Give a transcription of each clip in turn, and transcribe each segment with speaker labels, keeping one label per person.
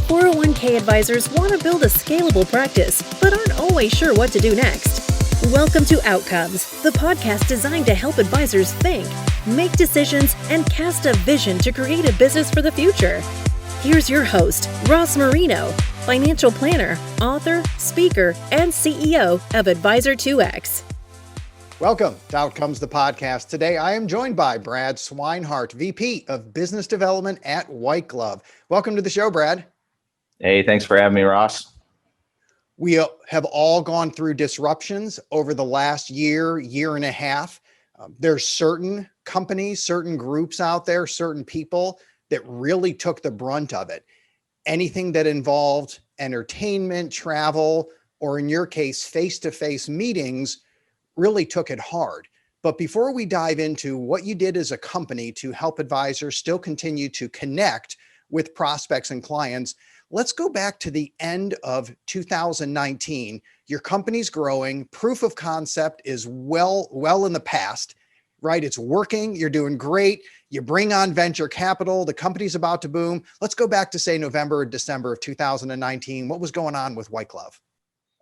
Speaker 1: 401k advisors want to build a scalable practice, but aren't always sure what to do next. Welcome to Outcomes, the podcast designed to help advisors think, make decisions, and cast a vision to create a business for the future. Here's your host, Ross Marino, financial planner, author, speaker, and CEO of Advisor 2X.
Speaker 2: Welcome to Outcomes, the podcast. Today, I am joined by Brad Swineheart, VP of Business Development at Whiteglove. Welcome to the show, Brad.
Speaker 3: Hey, thanks for having me, Ross.
Speaker 2: We have all gone through disruptions over the last year and a half. There's certain companies, certain groups out there, certain people that really took the brunt of it. Anything that involved entertainment, travel, or in your case, face-to-face meetings really took it hard. But before we dive into what you did as a company to help advisors still continue to connect with prospects and clients, let's go back to the end of 2019. Your company's growing, proof of concept is well in the past, right? It's working, you're doing great. You bring on venture capital, the company's about to boom. Let's go back to say November or December of 2019. What was going on with Whiteglove?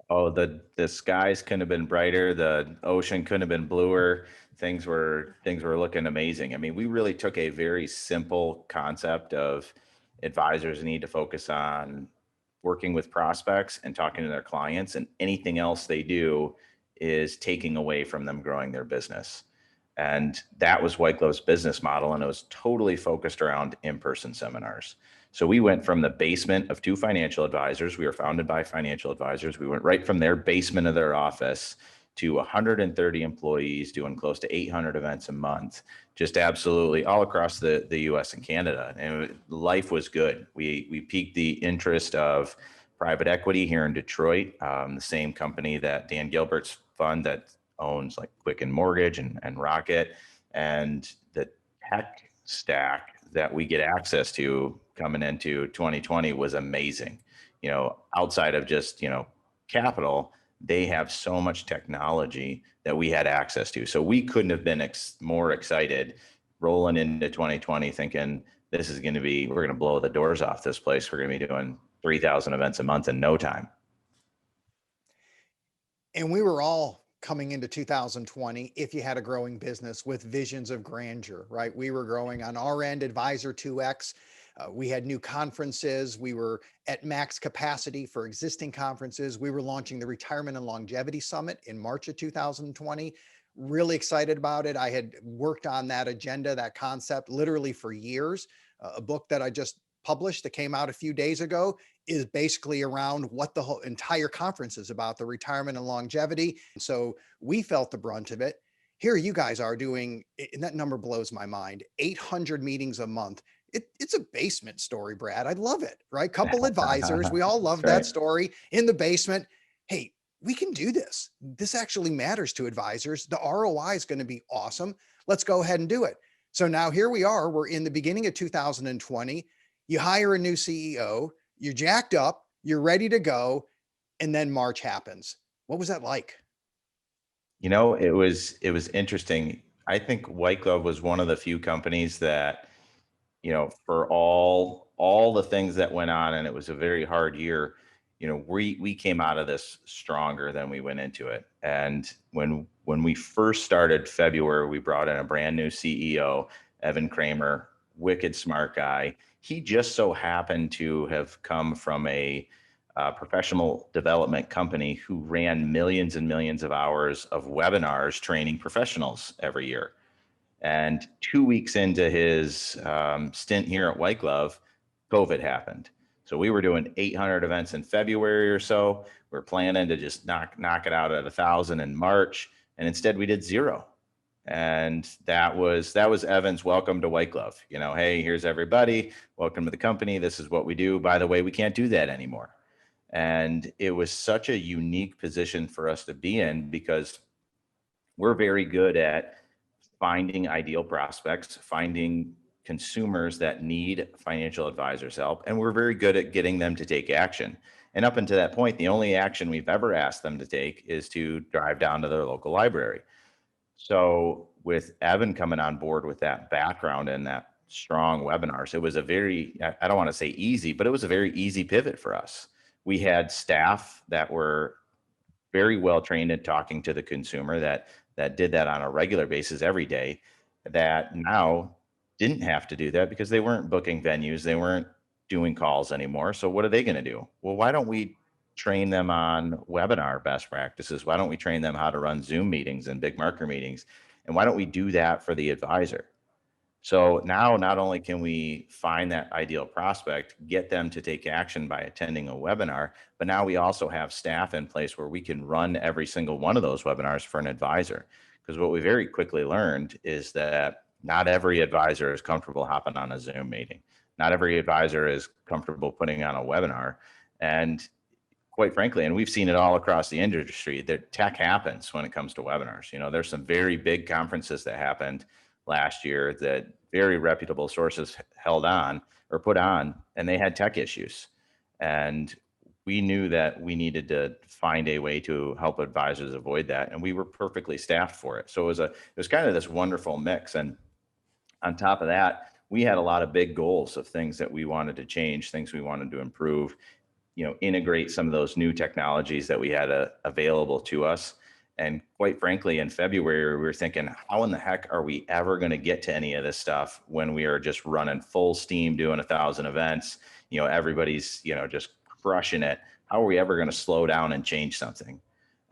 Speaker 3: Oh, the skies couldn't have been brighter. The ocean couldn't have been bluer. Things were looking amazing. I mean, we really took a very simple concept of advisors need to focus on working with prospects and talking to their clients, and anything else they do is taking away from them growing their business. And that was Whiteglove's business model, and it was totally focused around in-person seminars. So we went from the basement of two financial advisors. We were founded by financial advisors. We went right from their basement of their office to 130 employees doing close to 800 events a month, just absolutely all across the US and Canada. And life was good. We piqued the interest of private equity here in Detroit, the same company that Dan Gilbert's fund that owns like Quicken Mortgage and Rocket, and the tech stack that we get access to coming into 2020 was amazing. You know, outside of just, capital, they have so much technology that we had access to. So we couldn't have been more excited rolling into 2020 thinking this is going to be, we're going to blow the doors off this place. We're going to be doing 3,000 events a month in no time.
Speaker 2: And we were all coming into 2020, if you had a growing business with visions of grandeur, right? We were growing on our end, Advisor 2X. We had new conferences. We were at max capacity for existing conferences. We were launching the Retirement and Longevity Summit in March of 2020. Really excited about it. I had worked on that agenda, that concept literally for years. A book that I just published that came out a few days ago is basically around what the whole entire conference is about, the retirement and longevity. So we felt the brunt of it. Here you guys are doing, and that number blows my mind, 800 meetings a month. It's a basement story, Brad. I love it, right? Couple advisors. We all love that story in the basement. Hey, we can do this. This actually matters to advisors. The ROI is going to be awesome. Let's go ahead and do it. So now here we are. We're in the beginning of 2020. You hire a new CEO, you're jacked up, you're ready to go, and then March happens. What was that like?
Speaker 3: It was interesting. I think Whiteglove was one of the few companies that, for all the things that went on, and it was a very hard year, we came out of this stronger than we went into it. And when we first started February, we brought in a brand new CEO, Evan Kramer, wicked smart guy. He just so happened to have come from a professional development company who ran millions and millions of hours of webinars training professionals every year. And 2 weeks into his stint here at Whiteglove, COVID happened. So we were doing 800 events in February or so. We're planning to just knock it out at 1,000 in March, and instead we did 0. And that was Evan's welcome to Whiteglove. Hey, here's everybody. Welcome to the company. This is what we do. By the way, we can't do that anymore. And it was such a unique position for us to be in because we're very good at finding ideal prospects, finding consumers that need financial advisors' help, and we're very good at getting them to take action. And up until that point, the only action we've ever asked them to take is to drive down to their local library. So with Evan coming on board with that background and that strong webinars. It was a very, I don't want to say easy, but it was a very easy pivot for us. We had staff that were very well trained in talking to the consumer that did that on a regular basis every day, that now didn't have to do that because they weren't booking venues, they weren't doing calls anymore. So what are they going to do? Well, why don't we train them on webinar best practices? Why don't we train them how to run Zoom meetings and big marker meetings? And why don't we do that for the advisor? So now not only can we find that ideal prospect, get them to take action by attending a webinar, but now we also have staff in place where we can run every single one of those webinars for an advisor. Because what we very quickly learned is that not every advisor is comfortable hopping on a Zoom meeting. Not every advisor is comfortable putting on a webinar. And quite frankly, and we've seen it all across the industry, that tech happens when it comes to webinars. You know, there's some very big conferences that happened last year that very reputable sources held on or put on, and they had tech issues. And we knew that we needed to find a way to help advisors avoid that, and we were perfectly staffed for it. So it was kind of this wonderful mix. And on top of that, we had a lot of big goals of things that we wanted to change, things we wanted to improve, you know, integrate some of those new technologies that we had available to us. And quite frankly, in February, we were thinking, how in the heck are we ever going to get to any of this stuff when we are just running full steam, doing 1,000 events? You know, everybody's, you know, just crushing it. How are we ever going to slow down and change something?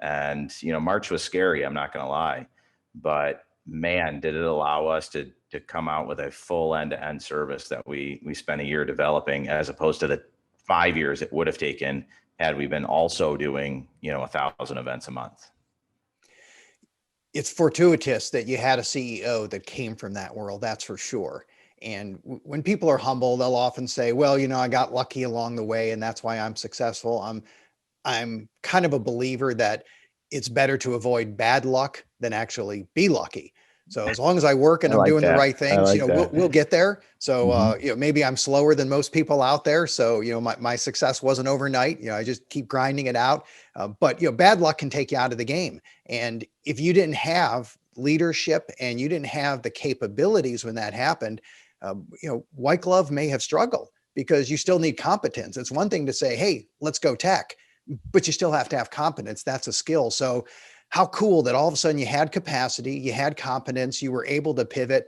Speaker 3: And, you know, March was scary, I'm not going to lie, but man, did it allow us to come out with a full end-to-end service that we spent a year developing, as opposed to the 5 years it would have taken had we been also doing, you know, 1,000 events a month.
Speaker 2: It's fortuitous that you had a CEO that came from that world, that's for sure. And when people are humble, they'll often say, well, you know, I got lucky along the way and that's why I'm successful. I'm kind of a believer that it's better to avoid bad luck than actually be lucky. So as long as I work and I'm doing the right things, you know, we'll get there. So, you know, maybe I'm slower than most people out there. So, you know, my success wasn't overnight. You know, I just keep grinding it out. But, you know, bad luck can take you out of the game. And if you didn't have leadership and you didn't have the capabilities when that happened, you know, Whiteglove may have struggled because you still need competence. It's one thing to say, hey, let's go tech, but you still have to have competence. That's a skill. So how cool that all of a sudden you had capacity, you had competence, you were able to pivot.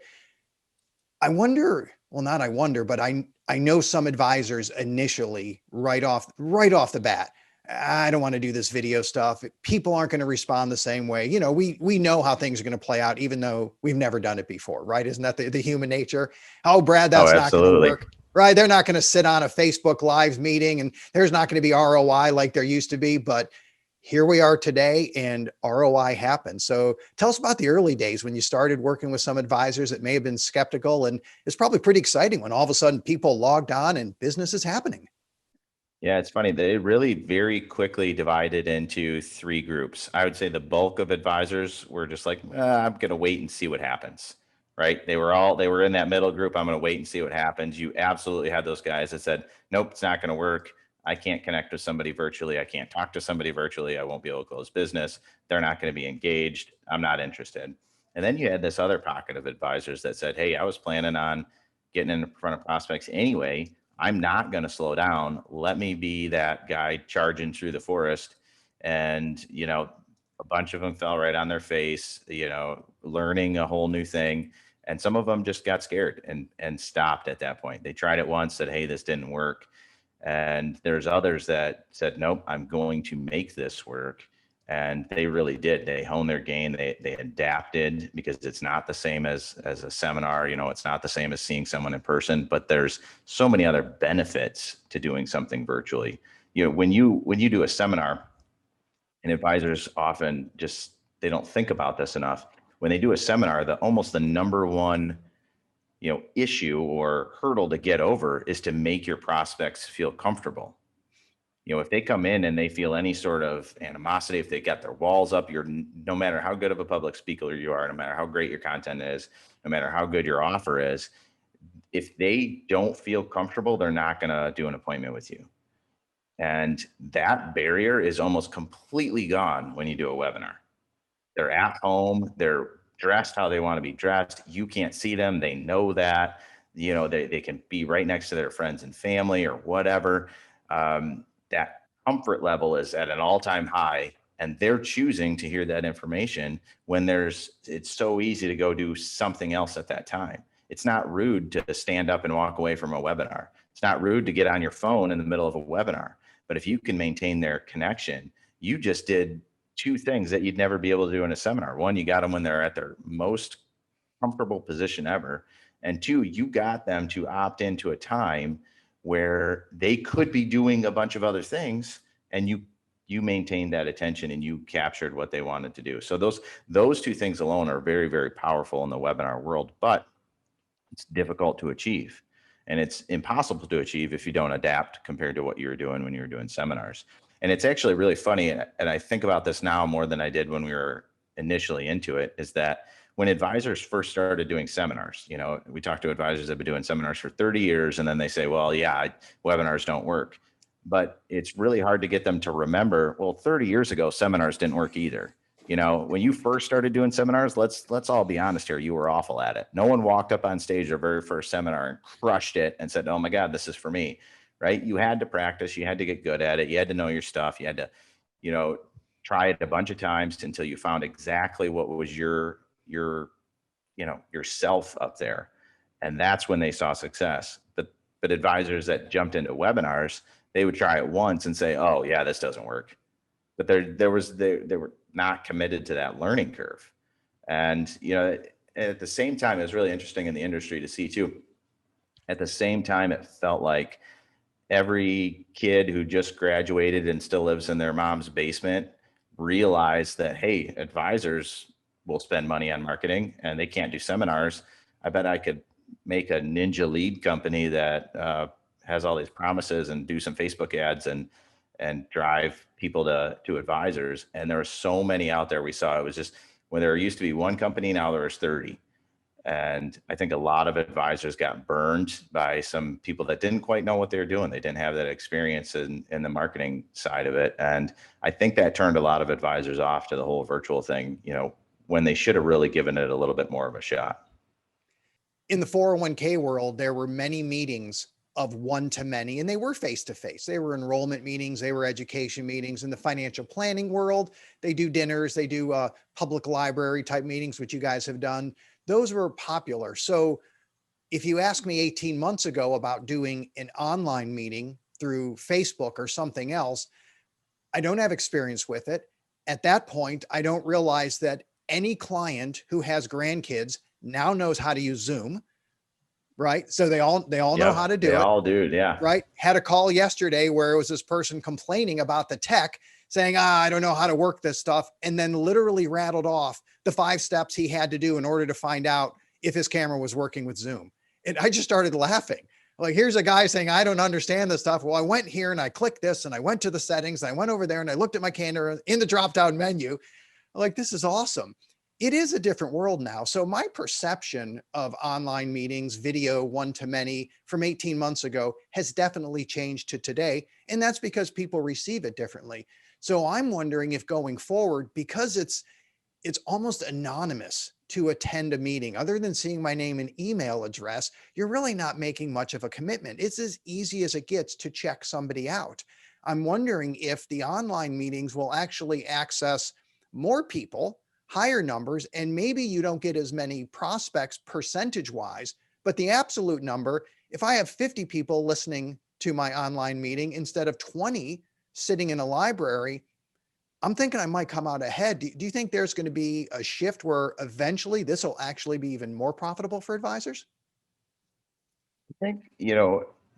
Speaker 2: I wonder, well, not I wonder, but I know some advisors initially right off the bat, I don't want to do this video stuff. People aren't going to respond the same way. You know, we know how things are going to play out, even though we've never done it before, right? Isn't that the human nature? Oh, Brad, that's not going to work. Right. They're not going to sit on a Facebook Live meeting and there's not going to be ROI like there used to be. But here we are today and ROI happens. So tell us about the early days when you started working with some advisors that may have been skeptical, and it's probably pretty exciting when all of a sudden people logged on and business is happening.
Speaker 3: Yeah, it's funny. They really very quickly divided into 3 groups. I would say the bulk of advisors were just like, I'm going to wait and see what happens. Right. They were in that middle group. I'm going to wait and see what happens. You absolutely had those guys that said, nope, it's not going to work. I can't connect with somebody virtually. I can't talk to somebody virtually. I won't be able to close business. They're not going to be engaged. I'm not interested. And then you had this other pocket of advisors that said, hey, I was planning on getting in front of prospects anyway. I'm not going to slow down. Let me be that guy charging through the forest. And, you know, a bunch of them fell right on their face, you know, learning a whole new thing. And some of them just got scared and stopped at that point. They tried it once, said, hey, this didn't work. And there's others that said, nope, I'm going to make this work. And they really did. They honed their game. They adapted, because it's not the same as a seminar. You know, it's not the same as seeing someone in person, but there's so many other benefits to doing something virtually. You know, when you do a seminar, and advisors often just, they don't think about this enough. When they do a seminar, almost the number one, you know, issue or hurdle to get over is to make your prospects feel comfortable. You know, if they come in and they feel any sort of animosity, if they got their walls up, no matter how good of a public speaker you are, no matter how great your content is, no matter how good your offer is, if they don't feel comfortable, they're not going to do an appointment with you. And that barrier is almost completely gone when you do a webinar. They're at home, they're dressed how they want to be dressed. You can't see them. They know that. they can be right next to their friends and family or whatever. That comfort level is at an all-time high, and they're choosing to hear that information when it's so easy to go do something else at that time. It's not rude to stand up and walk away from a webinar. It's not rude to get on your phone in the middle of a webinar. But if you can maintain their connection, you just did two things that you'd never be able to do in a seminar. One, you got them when they're at their most comfortable position ever. And two, you got them to opt into a time where they could be doing a bunch of other things, and you maintained that attention and you captured what they wanted to do. So those two things alone are very, very powerful in the webinar world, but it's difficult to achieve. And it's impossible to achieve if you don't adapt compared to what you were doing when you were doing seminars. And it's actually really funny, and I think about this now more than I did when we were initially into it, is that when advisors first started doing seminars, we talked to advisors that have been doing seminars for 30 years, and then they say, well, yeah, webinars don't work. But it's really hard to get them to remember, well, 30 years ago, seminars didn't work either. When you first started doing seminars, let's all be honest here, you were awful at it. No one walked up on stage their very first seminar and crushed it and said, oh my God, this is for me, right? You had to practice, you had to get good at it, you had to know your stuff, you had to, try it a bunch of times until you found exactly what was yourself up there. And that's when they saw success. But advisors that jumped into webinars, they would try it once and say, oh yeah, this doesn't work. But they were not committed to that learning curve. And, at the same time, it was really interesting in the industry to see too. At the same time, it felt like every kid who just graduated and still lives in their mom's basement realized that, hey, advisors will spend money on marketing and they can't do seminars. I bet I could make a ninja lead company that has all these promises and do some Facebook ads and drive people to advisors. And there are so many out there. We saw it was just when there used to be one company, now there's 30. And I think a lot of advisors got burned by some people that didn't quite know what they were doing. They didn't have that experience in the marketing side of it. And I think that turned a lot of advisors off to the whole virtual thing, when they should have really given it a little bit more of a shot.
Speaker 2: In the 401k world, there were many meetings of one-to-many, and they were face-to-face. They were enrollment meetings, they were education meetings. In the financial planning world, they do dinners, they do public library type meetings, which you guys have done. Those were popular. So if you ask me 18 months ago about doing an online meeting through Facebook or something else, I don't have experience with it. At that point, I don't realize that any client who has grandkids now knows how to use Zoom, right? So they all know how to do it.
Speaker 3: They all do, yeah.
Speaker 2: Right? Had a call yesterday where it was this person complaining about the tech, saying, I don't know how to work this stuff, and then literally rattled off the 5 steps he had to do in order to find out if his camera was working with Zoom. And I just started laughing. Like, here's a guy saying, I don't understand this stuff. Well, I went here and I clicked this and I went to the settings and I went over there and I looked at my camera in the drop-down menu. Like, this is awesome. It is a different world now. So my perception of online meetings, video one-to-many from 18 months ago has definitely changed to today. And that's because people receive it differently. So I'm wondering if going forward, because it's almost anonymous to attend a meeting, other than seeing my name and email address, you're really not making much of a commitment. It's as easy as it gets to check somebody out. I'm wondering if the online meetings will actually access more people, higher numbers, and maybe you don't get as many prospects percentage-wise, but the absolute number, if I have 50 people listening to my online meeting instead of 20 sitting in a library, I'm thinking I might come out ahead. Do you think there's going to be a shift where eventually this will actually be even more profitable for advisors?
Speaker 3: I think,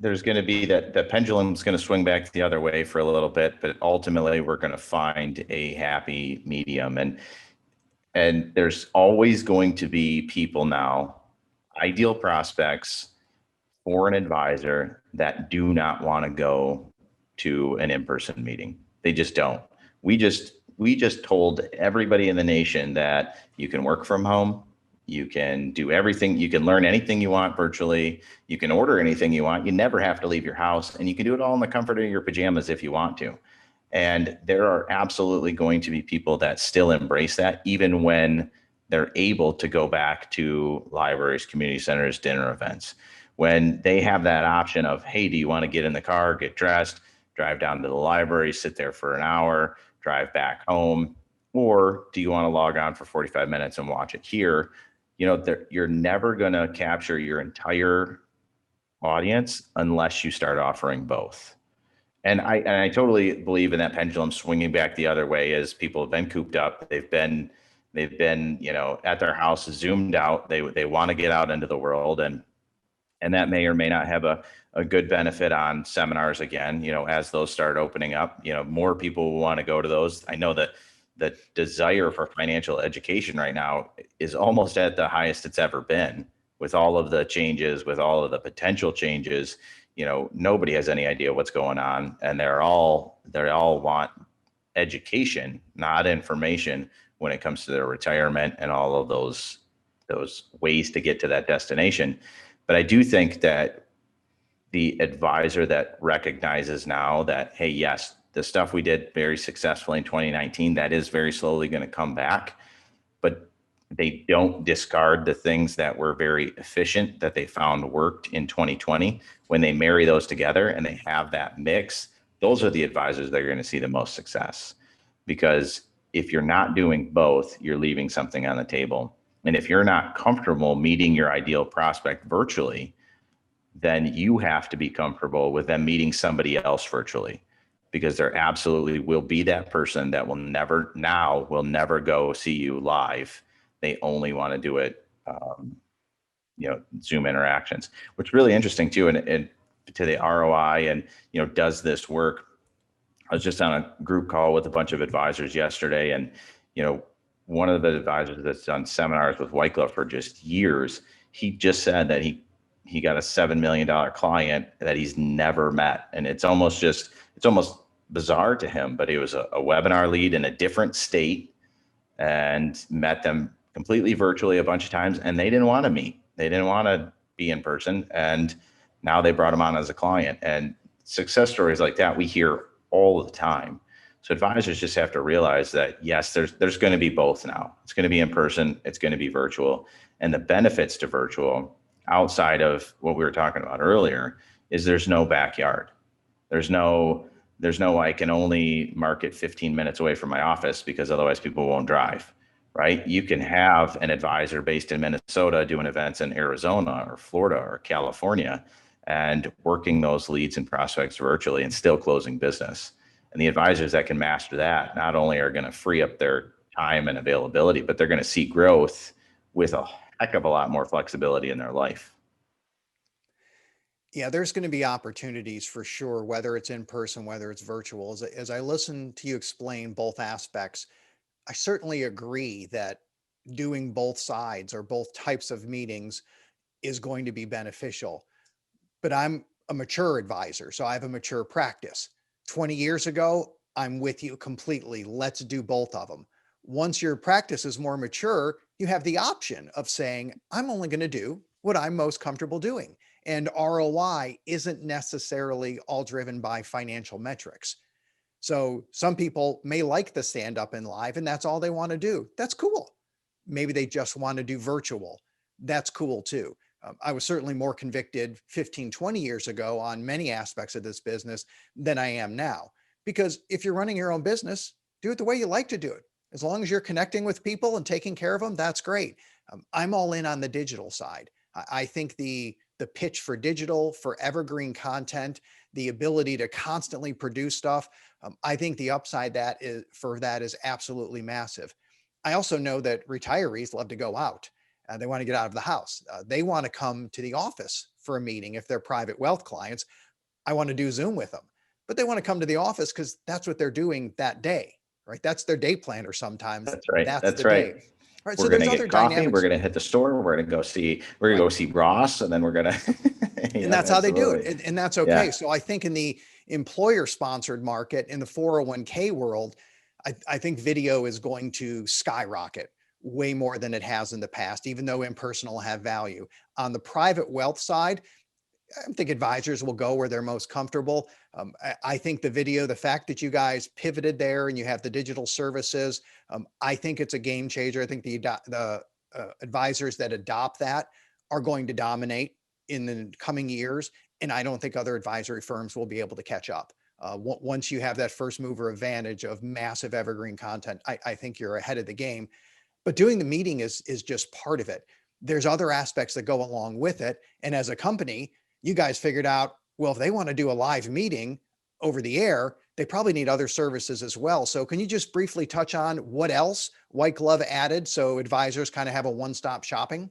Speaker 3: there's going to be that the pendulum's going to swing back the other way for a little bit, but ultimately we're going to find a happy medium. And there's always going to be people now, ideal prospects for an advisor, that do not want to go to an in-person meeting. They just don't. We just told everybody in the nation that you can work from home, you can do everything, you can learn anything you want virtually, you can order anything you want, you never have to leave your house, and you can do it all in the comfort of your pajamas if you want to. And there are absolutely going to be people that still embrace that, even when they're able to go back to libraries, community centers, dinner events. when they have that option of, hey, do you want to get in the car, get dressed, drive down to the library, sit there for an hour, drive back home, or do you want to log on for 45 minutes and watch it here? You're never going to capture your entire audience unless you start offering both. And I totally believe in that pendulum swinging back the other way as people have been cooped up. They've been, at their house, zoomed out. They want to get out into the world, and that may or may not have a good benefit on seminars again, as those start opening up. More people will want to go to those. I know that the desire for financial education right now is almost at the highest it's ever been, with all of the changes, with all of the potential changes. Nobody has any idea what's going on, and they all want education, not information, when it comes to their retirement and all of those ways to get to that destination. But I do think that the advisor that recognizes now that, hey, yes, the stuff we did very successfully in 2019, that is very slowly going to come back, but they don't discard the things that were very efficient that they found worked in 2020. When they marry those together and they have that mix, those are the advisors that are going to see the most success. Because if you're not doing both, you're leaving something on the table. And if you're not comfortable meeting your ideal prospect virtually, then you have to be comfortable with them meeting somebody else virtually, because there absolutely will be that person that will never go see you live. They only want to do it, Zoom interactions, which is really interesting too. And to the ROI and, does this work? I was just on a group call with a bunch of advisors yesterday, and, one of the advisors that's done seminars with Whiteglove for just years, he just said that he got a $7 million client that he's never met. And it's almost bizarre to him, but it was a webinar lead in a different state, and met them completely virtually a bunch of times. And they didn't want to meet. They didn't want to be in person. And now they brought him on as a client. And success stories like that we hear all the time. So advisors just have to realize that, yes, there's going to be both now. It's going to be in person, it's going to be virtual. And the benefits to virtual, outside of what we were talking about earlier, is there's no backyard. There's no I can only market 15 minutes away from my office, because otherwise people won't drive, right? You can have an advisor based in Minnesota doing events in Arizona or Florida or California, and working those leads and prospects virtually and still closing business. And the advisors that can master that not only are going to free up their time and availability, but they're going to see growth with a heck of a lot more flexibility in their life.
Speaker 2: Yeah, there's going to be opportunities for sure, whether it's in person, whether it's virtual. As I listen to you explain both aspects, I certainly agree that doing both sides or both types of meetings is going to be beneficial. But I'm a mature advisor, so I have a mature practice. 20 years ago, I'm with you completely. Let's do both of them. Once your practice is more mature, you have the option of saying, I'm only going to do what I'm most comfortable doing. And ROI isn't necessarily all driven by financial metrics. So some people may like the stand up and live, and that's all they want to do. That's cool. Maybe they just want to do virtual. That's cool too. I was certainly more convicted 15, 20 years ago on many aspects of this business than I am now. Because if you're running your own business, do it the way you like to do it. As long as you're connecting with people and taking care of them, that's great. I'm all in on the digital side. I think the pitch for digital, for evergreen content, the ability to constantly produce stuff, I think the upside that is absolutely massive. I also know that retirees love to go out. They want to get out of the house. They want to come to the office for a meeting. If they're private wealth clients, I want to do Zoom with them, but they want to come to the office because that's what they're doing that day, right? That's their day planner. Sometimes
Speaker 3: That's right.
Speaker 2: that's
Speaker 3: That's
Speaker 2: the
Speaker 3: right.
Speaker 2: day. All right.
Speaker 3: We're
Speaker 2: So
Speaker 3: going
Speaker 2: there's
Speaker 3: to
Speaker 2: other
Speaker 3: get coffee.
Speaker 2: dynamics.
Speaker 3: We're going to hit the store. We're going to
Speaker 2: Right.
Speaker 3: go see Ross, and then we're going to,
Speaker 2: And that's how they do it.
Speaker 3: absolutely.
Speaker 2: And that's okay.
Speaker 3: Yeah.
Speaker 2: So I think in the employer sponsored market, in the 401k world, I think video is going to skyrocket way more than it has in the past, even though in person will have value. On the private wealth side, I think advisors will go where they're most comfortable. I think the video, the fact that you guys pivoted there and you have the digital services, I think it's a game changer. I think the advisors that adopt that are going to dominate. in the coming years. And I don't think other advisory firms will be able to catch up. Once you have that first mover advantage of massive evergreen content, I think you're ahead of the game. But doing the meeting is just part of it. There's other aspects that go along with it. And as a company, you guys figured out, well, if they want to do a live meeting over the air, they probably need other services as well. So can you just briefly touch on what else Whiteglove added so advisors kind of have a one-stop shopping?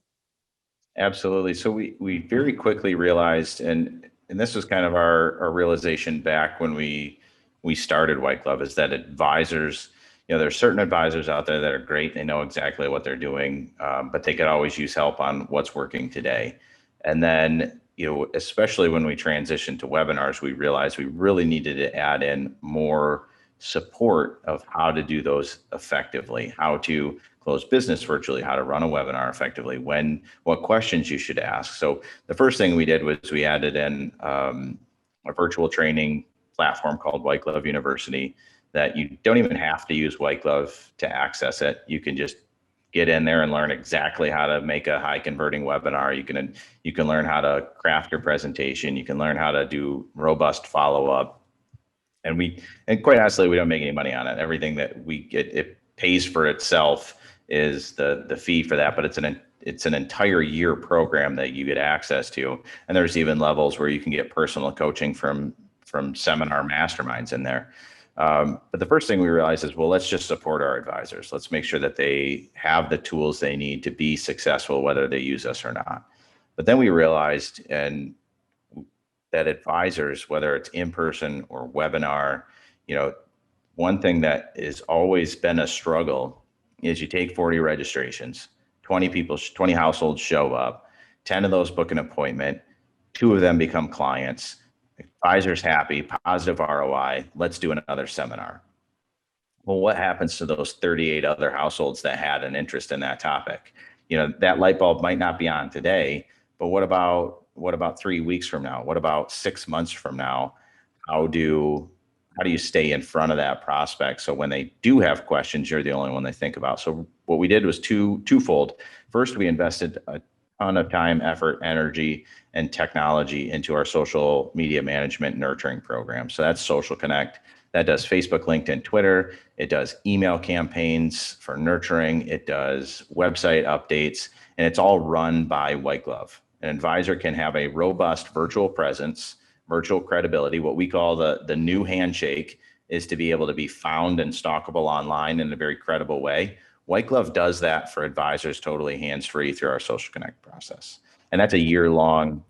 Speaker 3: Absolutely. So we very quickly realized, and this was kind of our realization back when we started Whiteglove, is that advisors, there's certain advisors out there that are great. They know exactly what they're doing, but they could always use help on what's working today. And then, especially when we transitioned to webinars, we realized we really needed to add in more support of how to do those effectively, how to close business virtually, how to run a webinar effectively, what questions you should ask. So the first thing we did was we added in a virtual training platform called Whiteglove University that you don't even have to use Whiteglove to access it. You can just get in there and learn exactly how to make a high converting webinar. You can learn how to craft your presentation. You can learn how to do robust follow-up. And quite honestly, we don't make any money on it. Everything that we get, it pays for itself, is the fee for that. But it's an entire year program that you get access to. And there's even levels where you can get personal coaching from seminar masterminds in there. But the first thing we realized is, well, let's just support our advisors. Let's make sure that they have the tools they need to be successful, whether they use us or not. But then we realized, that advisors, whether it's in person or webinar, one thing that has always been a struggle is you take 40 registrations, 20 households show up, 10 of those book an appointment, 2 of them become clients, advisor's happy, positive ROI, let's do another seminar. Well, what happens to those 38 other households that had an interest in that topic? That light bulb might not be on today, but what about 3 weeks from now? What about 6 months from now? How do you stay in front of that prospect, so when they do have questions, you're the only one they think about? So what we did was twofold. First, we invested a ton of time, effort, energy, and technology into our social media management nurturing program. So that's Social Connect. That does Facebook, LinkedIn, Twitter. It does email campaigns for nurturing. It does website updates, and it's all run by Whiteglove. An advisor can have a robust virtual presence, virtual credibility. What we call the new handshake is to be able to be found and stalkable online in a very credible way. Whiteglove does that for advisors totally hands-free through our Social Connect process. And that's a year-long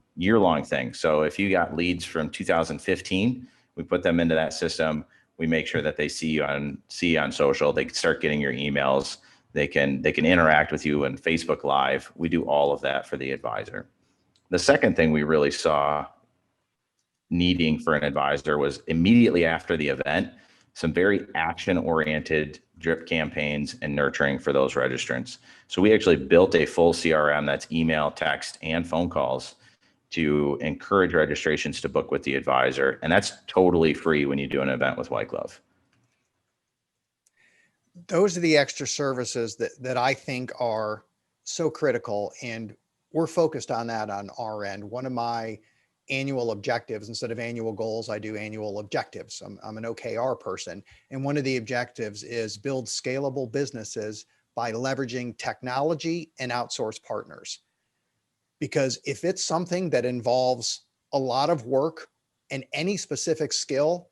Speaker 3: thing. So if you got leads from 2015, we put them into that system. We make sure that they see you on social. They can start getting your emails. They can interact with you on Facebook Live. We do all of that for the advisor. The second thing we really saw needing for an advisor was, immediately after the event, some very action-oriented drip campaigns and nurturing for those registrants. So we actually built a full CRM that's email, text, and phone calls to encourage registrations to book with the advisor. And that's totally free when you do an event with Whiteglove.
Speaker 2: Those are the extra services that I think are so critical. And we're focused on that on our end. One of my annual objectives, instead of annual goals, I do annual objectives. I'm an OKR person. And one of the objectives is build scalable businesses by leveraging technology and outsource partners. Because if it's something that involves a lot of work and any specific skill,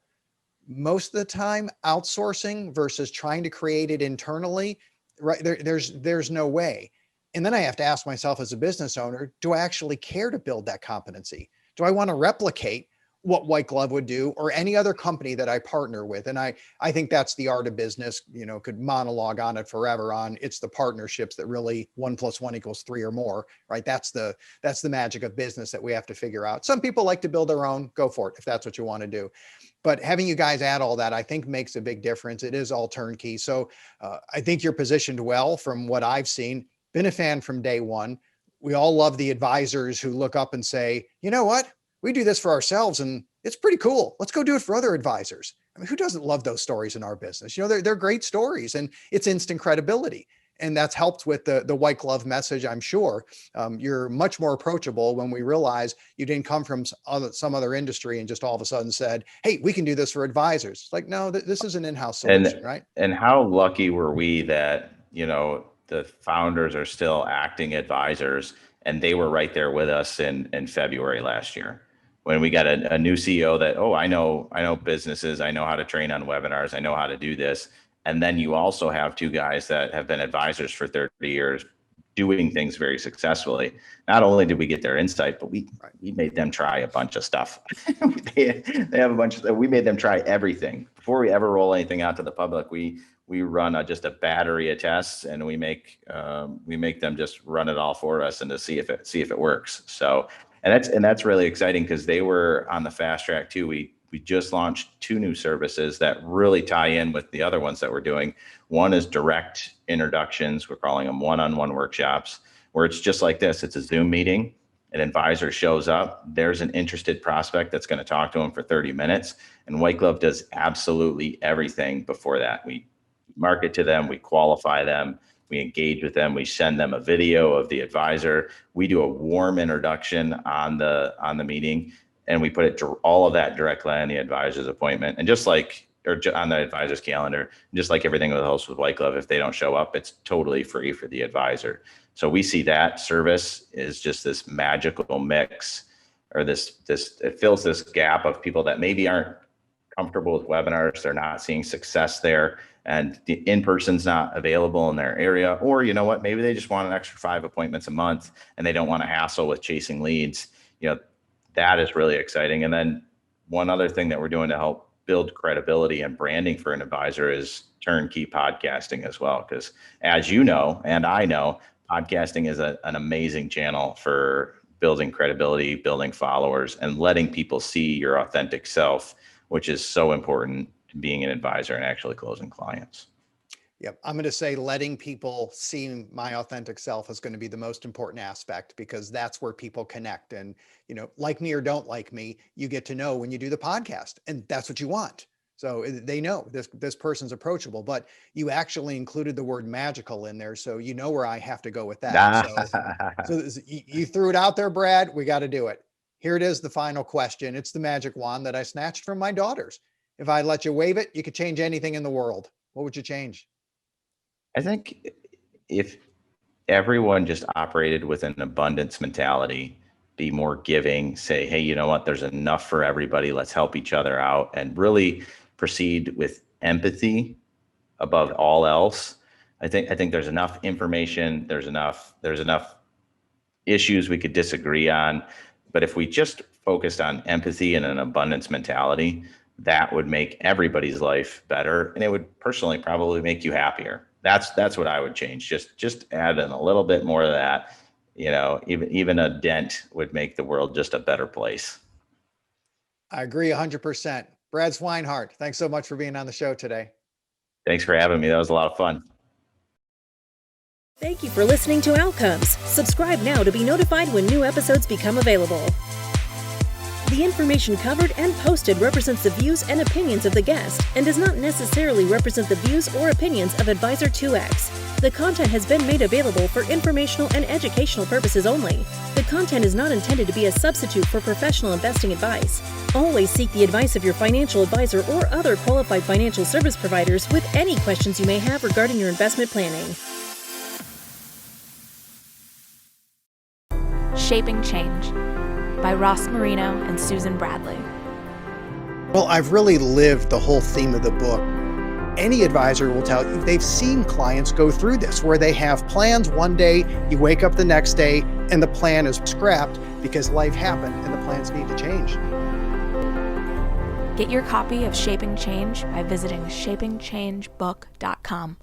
Speaker 2: most of the time outsourcing versus trying to create it internally, right? There's no way. And then I have to ask myself, as a business owner, do I actually care to build that competency? Do I want to replicate what Whiteglove would do or any other company that I partner with? And I think that's the art of business. Could monologue on it forever on it's the partnerships that really 1 + 1 = 3 or more, right? That's the magic of business that we have to figure out. Some people like to build their own, go for it if that's what you want to do. But having you guys add all that, I think, makes a big difference. It is all turnkey. So I think you're positioned well from what I've seen. Been a fan from day one. We all love the advisors who look up and say, you know what? We do this for ourselves and it's pretty cool. Let's go do it for other advisors. I mean, who doesn't love those stories in our business? They're great stories and it's instant credibility. And that's helped with the white glove message, I'm sure. You're much more approachable when we realize you didn't come from some other industry and just all of a sudden said, hey, we can do this for advisors. Like, no, this is an in-house solution, right?
Speaker 3: And how lucky were we that, the founders are still acting advisors, and they were right there with us in February last year when we got a new CEO that, oh, I know businesses, I know how to train on webinars, I know how to do this. And then you also have two guys that have been advisors for 30 years doing things very successfully. Not only did we get their insight, but we made them try a bunch of stuff. they have a bunch of, we made them try everything before we ever roll anything out to the public. We run just a battery of tests, and we make them just run it all for us and to see if it works. So, and that's really exciting because they were on the fast track too. We just launched 2 new services that really tie in with the other ones that we're doing. One is direct introductions. We're calling them one-on-one workshops, where it's just like this. It's a Zoom meeting. An advisor shows up. There's an interested prospect that's going to talk to them for 30 minutes. And Whiteglove does absolutely everything before that. We market to them. We qualify them. We engage with them. We send them a video of the advisor. We do a warm introduction on the meeting. And we put all of that directly on the advisor's appointment, and or on the advisor's calendar. Just like everything with the host with Whiteglove, if they don't show up, it's totally free for the advisor. So we see that service is just this magical mix, or it fills this gap of people that maybe aren't comfortable with webinars. They're not seeing success there, and the in-person's not available in their area. Or you know what, maybe they just want an extra 5 appointments a month and they don't want to hassle with chasing leads. That is really exciting. And then one other thing that we're doing to help build credibility and branding for an advisor is turnkey podcasting as well. Because as you know, and I know, podcasting is an amazing channel for building credibility, building followers, and letting people see your authentic self, which is so important to being an advisor and actually closing clients.
Speaker 2: Yep. I'm going to say letting people see my authentic self is going to be the most important aspect, because that's where people connect. And, like me or don't like me, you get to know when you do the podcast, and that's what you want. So they know this person's approachable, but you actually included the word magical in there. So you know where I have to go with that. So you threw it out there, Brad. We got to do it. Here it is. The final question. It's the magic wand that I snatched from my daughters. If I let you wave it, you could change anything in the world. What would you change?
Speaker 3: I think if everyone just operated with an abundance mentality, be more giving, say, hey, you know what, there's enough for everybody. Let's help each other out, and really proceed with empathy above all else. I think there's enough information. There's enough issues we could disagree on. But if we just focused on empathy and an abundance mentality, that would make everybody's life better. And it would personally probably make you happier. That's what I would change. Just add in a little bit more of that. Even a dent would make the world just a better place.
Speaker 2: I agree 100%. Brad Swineheart, thanks so much for being on the show today.
Speaker 3: Thanks for having me. That was a lot of fun.
Speaker 1: Thank you for listening to Outcomes. Subscribe now to be notified when new episodes become available. The information covered and posted represents the views and opinions of the guest and does not necessarily represent the views or opinions of Advisor 2X. The content has been made available for informational and educational purposes only. The content is not intended to be a substitute for professional investing advice. Always seek the advice of your financial advisor or other qualified financial service providers with any questions you may have regarding your investment planning.
Speaker 4: Shaping Change by Ross Marino and Susan Bradley.
Speaker 2: Well, I've really lived the whole theme of the book. Any advisor will tell you they've seen clients go through this, where they have plans one day, you wake up the next day, and the plan is scrapped because life happened and the plans need to change.
Speaker 4: Get your copy of Shaping Change by visiting shapingchangebook.com.